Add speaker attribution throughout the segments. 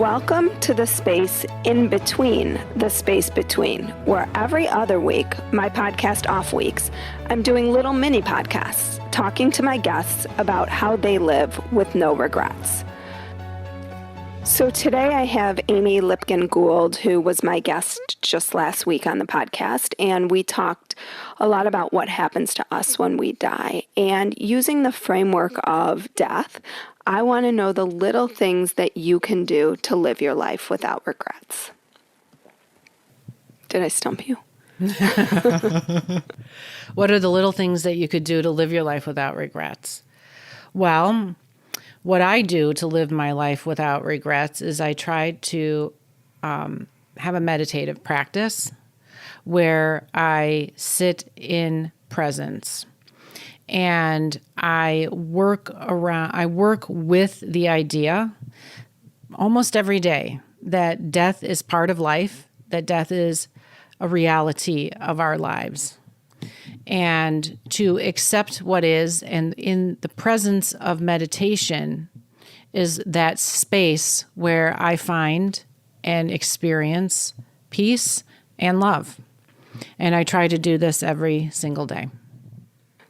Speaker 1: Welcome to the space in between the space between, where every other week, my podcast off weeks, I'm doing little mini podcasts, talking to my guests about how they live with no regrets. So today I have Amy Lipkin Gould, who was my guest just last week on the podcast, and we talked a lot about what happens to us when we die. And using the framework of death, I want to know the little things that you can do to live your life without regrets. Did I stump you?
Speaker 2: What are the little things that you could do to live your life without regrets? Well, what I do to live my life without regrets is I try to have a meditative practice where I sit in presence. And I work with the idea almost every day that death is part of life, that death is a reality of our lives. And to accept what is, and in the presence of meditation is that space where I find and experience peace and love. And I try to do this every single day.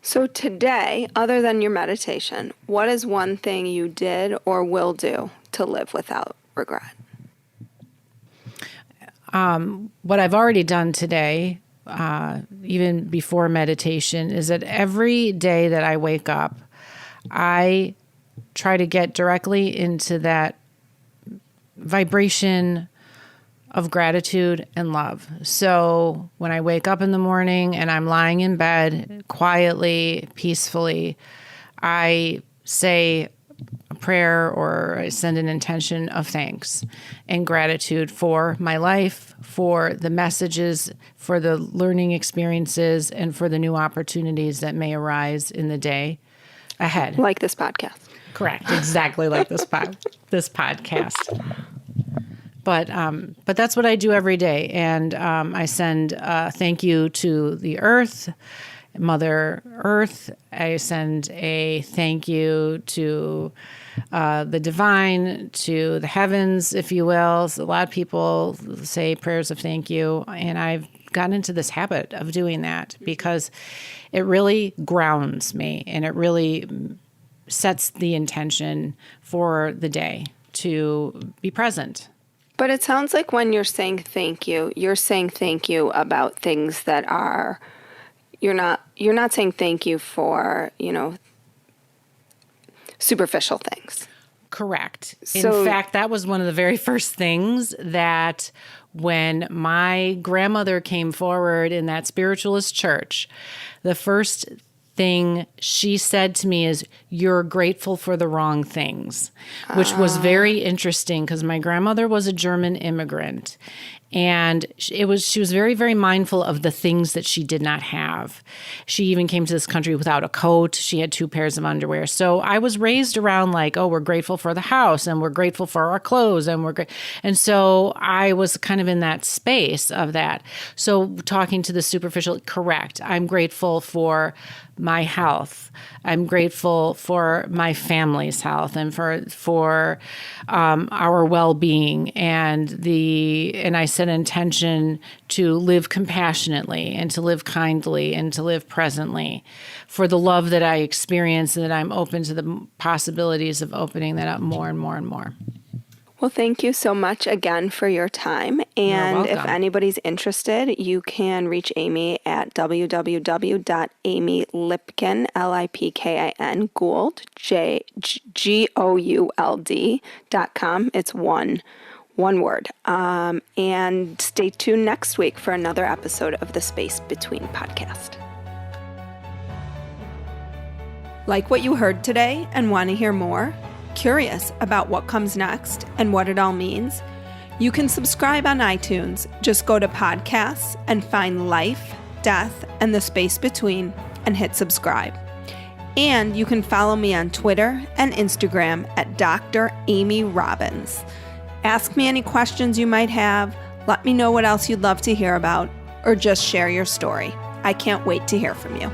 Speaker 1: So today, other than your meditation, what is one thing you did or will do to live without regret?
Speaker 2: What I've already done today, even before meditation, is that every day that I wake up, I try to get directly into that vibration of gratitude and love. So when I wake up in the morning and I'm lying in bed quietly, peacefully, I say a prayer or I send an intention of thanks and gratitude for my life, for the messages, for the learning experiences, and for the new opportunities that may arise in the day ahead.
Speaker 1: Like this podcast.
Speaker 2: Correct. Exactly like this podcast. But that's what I do every day. And I send thank you to the earth, Mother Earth. I send a thank you to the divine, to the heavens, if you will. So a lot of people say prayers of thank you. And I've gotten into this habit of doing that because it really grounds me and it really sets the intention for the day to be present.
Speaker 1: But it sounds like when you're saying thank you about things that are, you're not saying thank you for, superficial things.
Speaker 2: Correct. In fact, that was one of the very first things that when my grandmother came forward in that spiritualist church, the first thing she said to me is, "You're grateful for the wrong things," which was very interesting because my grandmother was a German immigrant. And she was very, very mindful of the things that she did not have. She even came to this country without a coat. She had 2 pairs of underwear. So I was raised around like, oh, we're grateful for the house and we're grateful for our clothes and so I was kind of in that space of that. So talking to the superficial, correct. I'm grateful for my health. I'm grateful for my family's health and for our well-being and I set an intention to live compassionately and to live kindly and to live presently for the love that I experience and that I'm open to the possibilities of opening that up more and more and more.
Speaker 1: Well, thank you so much again for your time. And if anybody's interested, you can reach Amy at www.amylipkin, Lipkin, Gould, Gould.com. It's one word. And stay tuned next week for another episode of the Space Between podcast. Like what you heard today and want to hear more? Curious about what comes next and what it all means? You can subscribe on iTunes. Just go to podcasts and find Life, Death, and the Space Between and hit subscribe. And you can follow me on Twitter and Instagram at Dr. Amy Robbins. Ask me any questions you might have, let me know what else you'd love to hear about, or just share your story. I can't wait to hear from you.